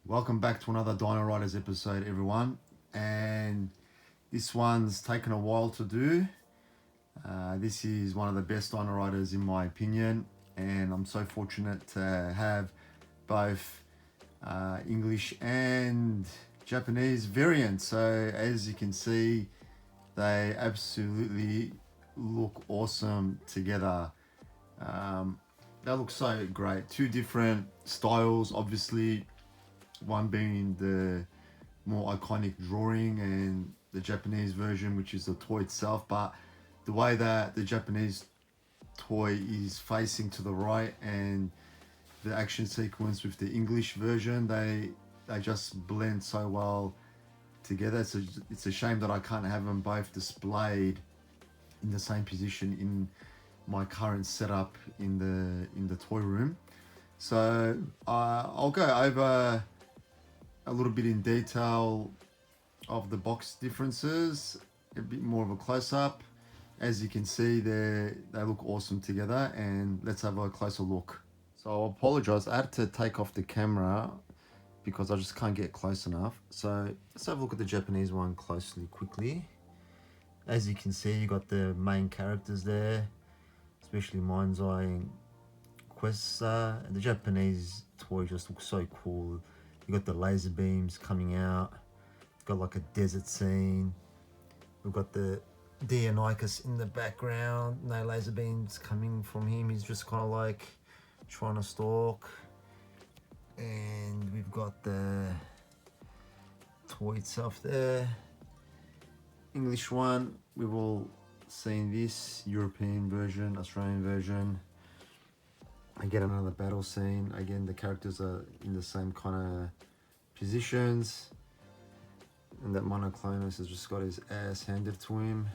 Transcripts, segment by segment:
Welcome back to another Dino Riders episode, everyone. And this one's taken a while to do. This is one of the best Dino Riders in my opinion, and I'm so fortunate to have both English and Japanese variants. So as you can see, they absolutely look awesome together. They look so great. Two different styles, obviously. One being the more iconic drawing and the Japanese version, which is the toy itself. But the way that the Japanese toy is facing to the right and the action sequence with the English version, they just blend so well together. So it's a shame that I can't have them both displayed in the same position in my current setup in the toy room. So I'll go over a little bit in detail of the box differences, a bit more of a close-up. As you can see, they look awesome together, and let's have a closer look. So I apologize, I had to take off the camera because I just can't get close enough. So let's have a look at the Japanese one closely, quickly. As you can see, you got the main characters there, especially Mind-Zei and Questar. The Japanese toy just looks so cool. You got the laser beams coming out. It's got like a desert scene. We've got the Deinonychus in the background. No laser beams coming from him. He's just kind of like trying to stalk. And we've got the toy itself there. English one, we've all seen this. European version, Australian version. Again, another battle scene. Again, the characters are in the same kind of positions. And that Monoclonus has just got his ass handed to him.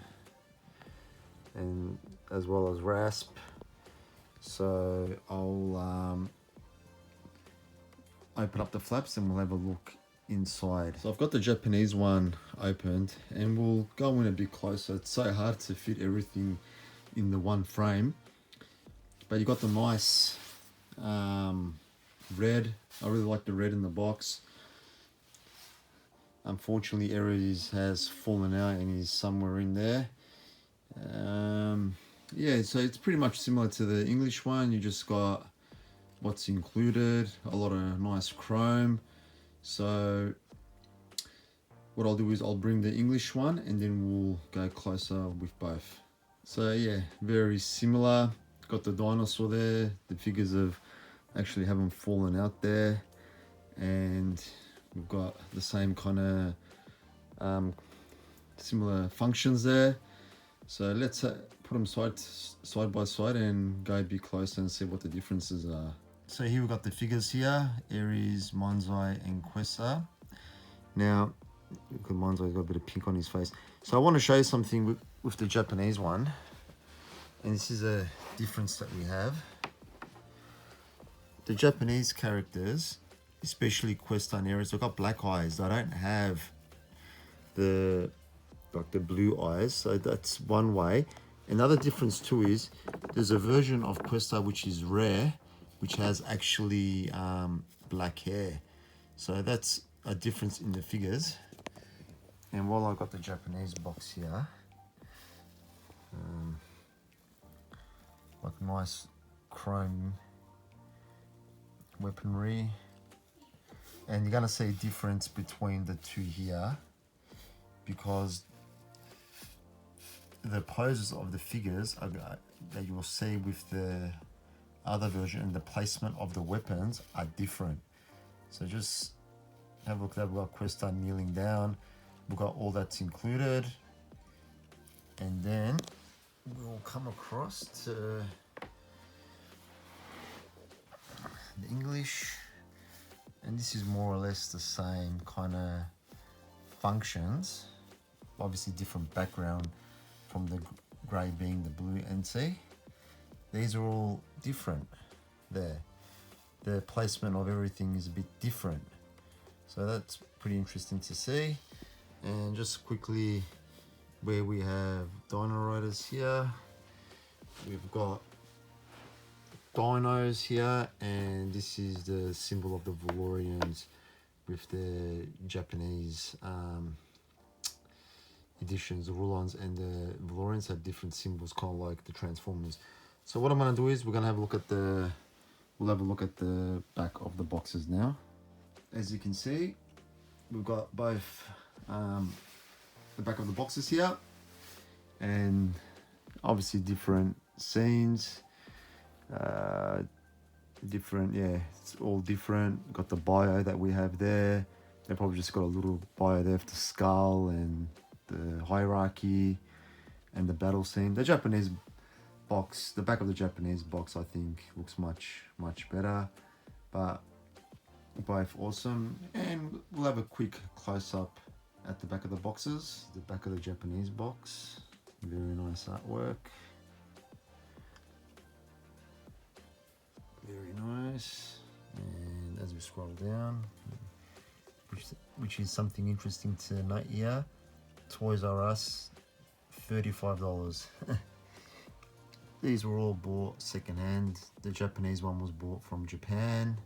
And as well as Rasp. So I'll open up the flaps and we'll have a look inside. So I've got the Japanese one opened and we'll go in a bit closer. It's so hard to fit everything in the one frame. But you got the nice red. I really like the red in the box. Unfortunately, Aries has fallen out and is somewhere in there. Yeah, so it's pretty much similar to the English one. You just got what's included, a lot of nice chrome. So what I'll do is I'll bring the English one and then we'll go closer with both. So yeah, very similar. Got the dinosaur there. The figures actually haven't fallen out there, and we've got the same kind of similar functions there. So let's put them side by side and go a bit closer and see what the differences are. So here we've got the figures here: Aries, Mind-Zei, and Questar. Now, look at Mind-Zei's got a bit of pink on his face. So I want to show you something with the Japanese one. And this is a difference that we have. The Japanese characters, especially Questar and Aries, they've got black eyes. They don't have the blue eyes, so that's one way. Another difference too is there's a version of Questar which is rare, which has actually black hair. So that's a difference in the figures. And while I've got the Japanese box here, like nice chrome weaponry, and you're going to see a difference between the two here because the poses of the figures that you will see with the other version and the placement of the weapons are different. So just have a look there. We've got Questar kneeling down, we've got all that's included, and then we'll come across to the English, and this is more or less the same kind of functions, obviously different background from the grey being the blue, and see these are all different there. The placement of everything is a bit different, so that's pretty interesting to see. And just quickly, where we have Dino Riders here, we've got dinos here, and this is the symbol of the Valorians with the Japanese editions. The Rulons and the Valorians have different symbols, kind of like the Transformers. So what I'm going to do is we'll have a look at the back of the boxes now. As you can see, we've got both the back of the boxes here, and obviously different scenes, different, yeah, it's all different. Got the bio that we have there. They probably just got a little bio there for the skull and the hierarchy and the battle scene. The Japanese box, the back of the Japanese box, I think looks much better, but both awesome. And we'll have a quick close-up at the back of the boxes. The back of the Japanese box, very nice artwork, very nice. And as we scroll down, which is something interesting to note here, Toys R Us, $35. These were all bought secondhand. The Japanese one was bought from Japan.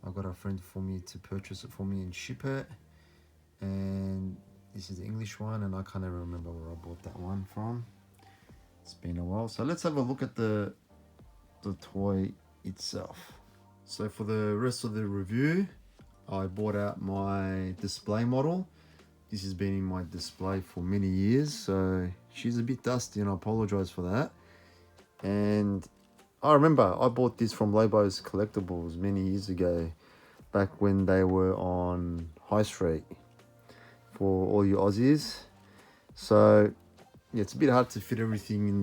I got a friend for me to purchase it for me and ship it. And this is the English one, and I can't even remember where I bought that one from. It's been a while. So let's have a look at the toy itself. So for the rest of the review, I bought out my display model. This has been in my display for many years, so she's a bit dusty, and I apologize for that. And I remember I bought this from Lobo's Collectibles many years ago, back when they were on High Street, for all you Aussies. So yeah, it's a bit hard to fit everything in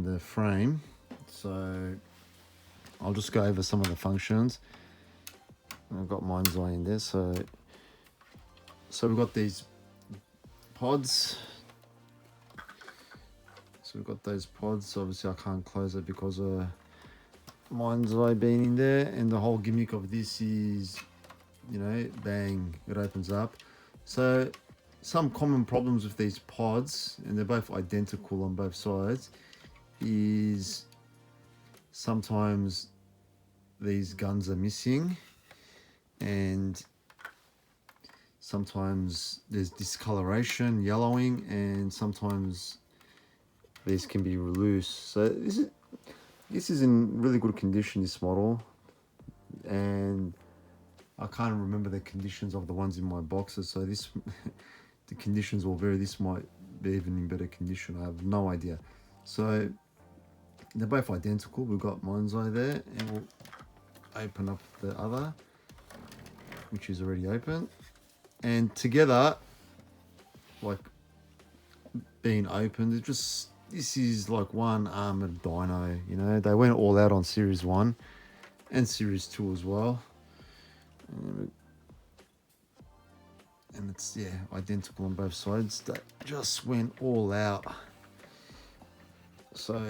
the frame, so I'll just go over some of the functions. I've got Mind-Zei in there, so we've got these pods. So we've got those pods. Obviously I can't close it because of Mind-Zei being in there, and the whole gimmick of this is, you know, bang, it opens up. So some common problems with these pods, and they're both identical on both sides, is sometimes these guns are missing, and sometimes there's discoloration, yellowing, and sometimes these can be loose. So this is in really good condition, this model, and I can't remember the conditions of the ones in my boxes, so this the conditions will vary. This might be even in better condition, I have no idea. So they're both identical. We've got Mind-Zei there, and we'll open up the other, which is already open, and together, like being opened, this is like one armored dino. You know, they went all out on Series 1 and Series 2 as well, and it's, yeah, identical on both sides. That just went all out. So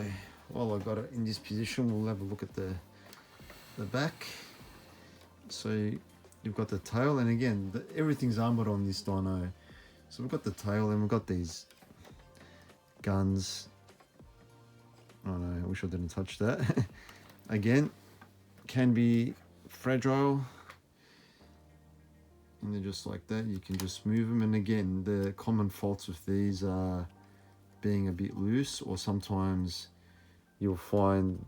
while I got it in this position, we'll have a look at the back. So you've got the tail, and again, everything's armored on this dino. So we've got the tail, and we've got these guns. Oh no, I wish I didn't touch that. Again, can be fragile, and they're just like that. You can just move them, and again, the common faults with these are being a bit loose, or sometimes you'll find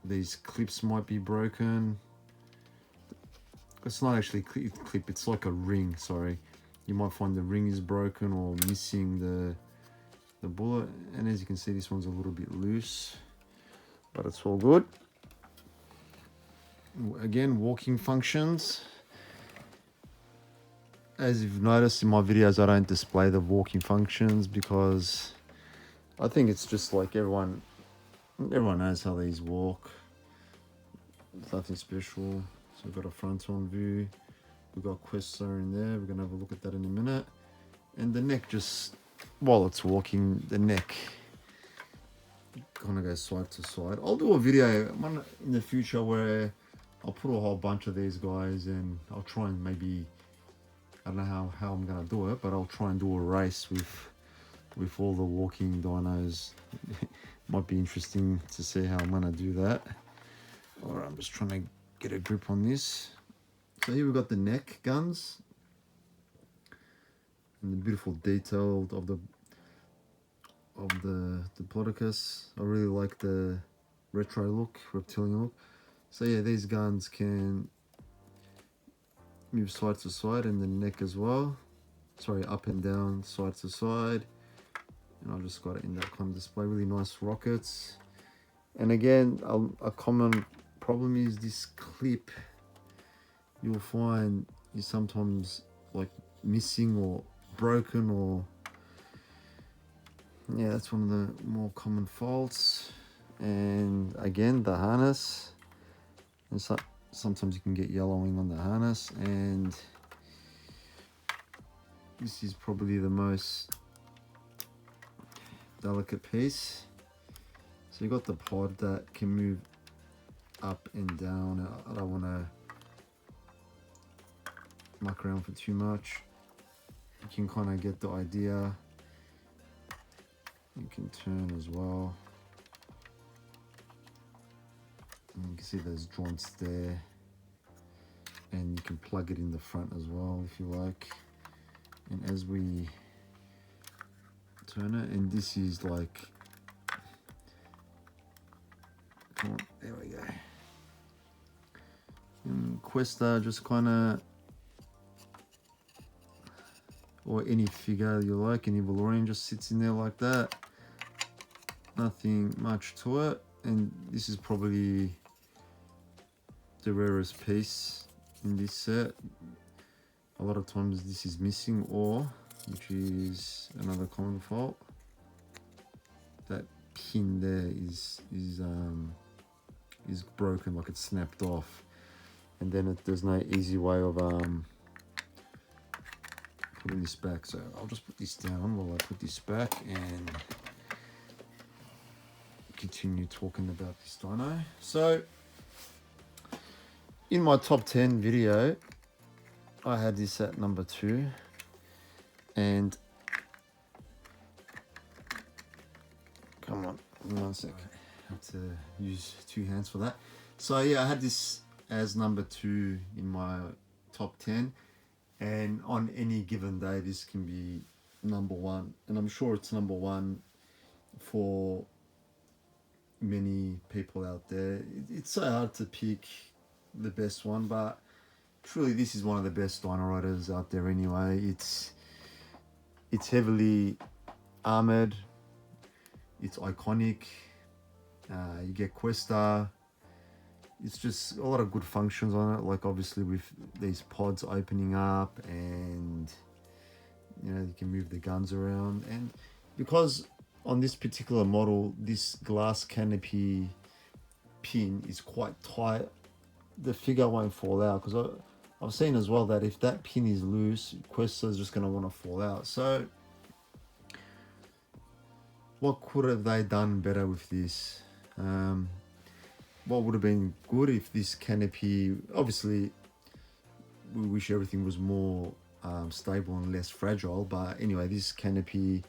these clips might be broken. It's not actually a clip, it's like a ring, sorry. You might find the ring is broken or missing the bullet, and as you can see, this one's a little bit loose, but it's all good. Again, walking functions. As you've noticed in my videos, I don't display the walking functions because I think it's just like everyone knows how these walk. It's nothing special. So we've got a front-on view. We've got Questar in there. We're gonna have a look at that in a minute. And the neck, just while it's walking, the neck kind of goes side to side. I'll do a video in the future where I'll put a whole bunch of these guys, and I'll try and maybe, I don't know how I'm gonna do it, but I'll try and do a race with all the walking dinos. Might be interesting to see how I'm gonna do that. Or I'm just trying to get a grip on this. So here we've got the neck guns and the beautiful detail of the Diplodocus. I really like the retro look, reptilian look. So yeah, these guns can move side to side, and the neck as well. Sorry, up and down, side to side. And I just got it in that kind of display. Really nice rockets. And again, a common problem is this clip. You'll find is sometimes like missing or broken, or yeah, that's one of the more common faults. And again, the harness, and sometimes you can get yellowing on the harness, and this is probably the most delicate piece. So you got the pod that can move up and down. I don't want to muck around for too much. You can kind of get the idea. You can turn as well. And you can see those joints there. And you can plug it in the front as well if you like. And as we turn it, and this is like, come on, there we go. And Questar just kind of, or any figure you like, any Valorian just sits in there like that. Nothing much to it. And this is probably the rarest piece in this set. A lot of times this is missing, or, which is another common fault, that pin there is broken, like it's snapped off, and then there's no easy way of putting this back. So I'll just put this down while I put this back and continue talking about this dino. So in my top 10 video, I had this at number 2, and come on, 1 sec. I have to use 2 hands for that. So yeah, I had this as number 2 in my top 10, and on any given day this can be number 1, and I'm sure it's number 1 for many people out there. It's so hard to pick the best one, but truly this is one of the best Dino Riders out there anyway. It's heavily armored, it's iconic, you get Questar. It's just a lot of good functions on it, like obviously with these pods opening up, and you know, you can move the guns around. And because on this particular model this glass canopy pin is quite tight, the figure won't fall out, because I've seen as well that if that pin is loose, Questar is just going to want to fall out. So what could have they done better with this? What would have been good if this canopy, obviously we wish everything was more stable and less fragile, but anyway, this canopy,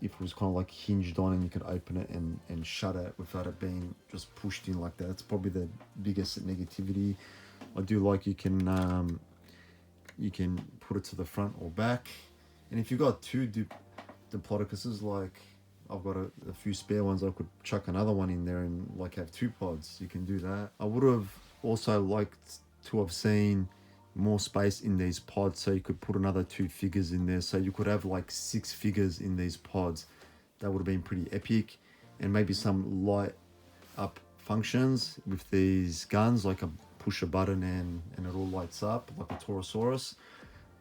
if it was kind of like hinged on and you could open it and shut it without it being just pushed in like that, that's probably the biggest negativity. I do like you can put it to the front or back, and if you've got 2 Diplodocuses, like I've got a few spare ones, I could chuck another one in there and like have 2 pods. You can do that. I would have also liked to have seen more space in these pods, so you could put another 2 figures in there, so you could have like 6 figures in these pods. That would have been pretty epic. And maybe some light up functions with these guns, like a push a button and it all lights up like a Torosaurus.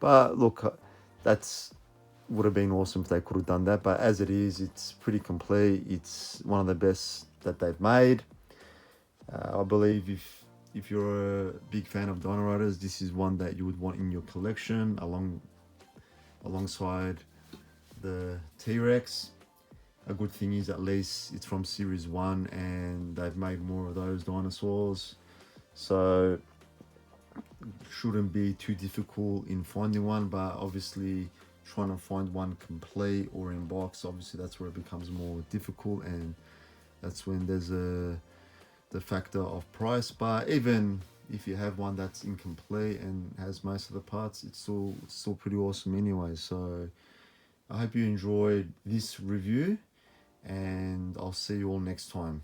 But look, that's would have been awesome if they could have done that, but as it is, it's pretty complete. It's one of the best that they've made. I believe if you're a big fan of Dino Riders, this is one that you would want in your collection alongside the T-Rex. A good thing is at least it's from series 1 and they've made more of those dinosaurs, so shouldn't be too difficult in finding one. But obviously trying to find one complete or in box, obviously that's where it becomes more difficult, and that's when there's a the factor of price, but even if you have one that's incomplete and has most of the parts, it's still pretty awesome anyway. So I hope you enjoyed this review, and I'll see you all next time.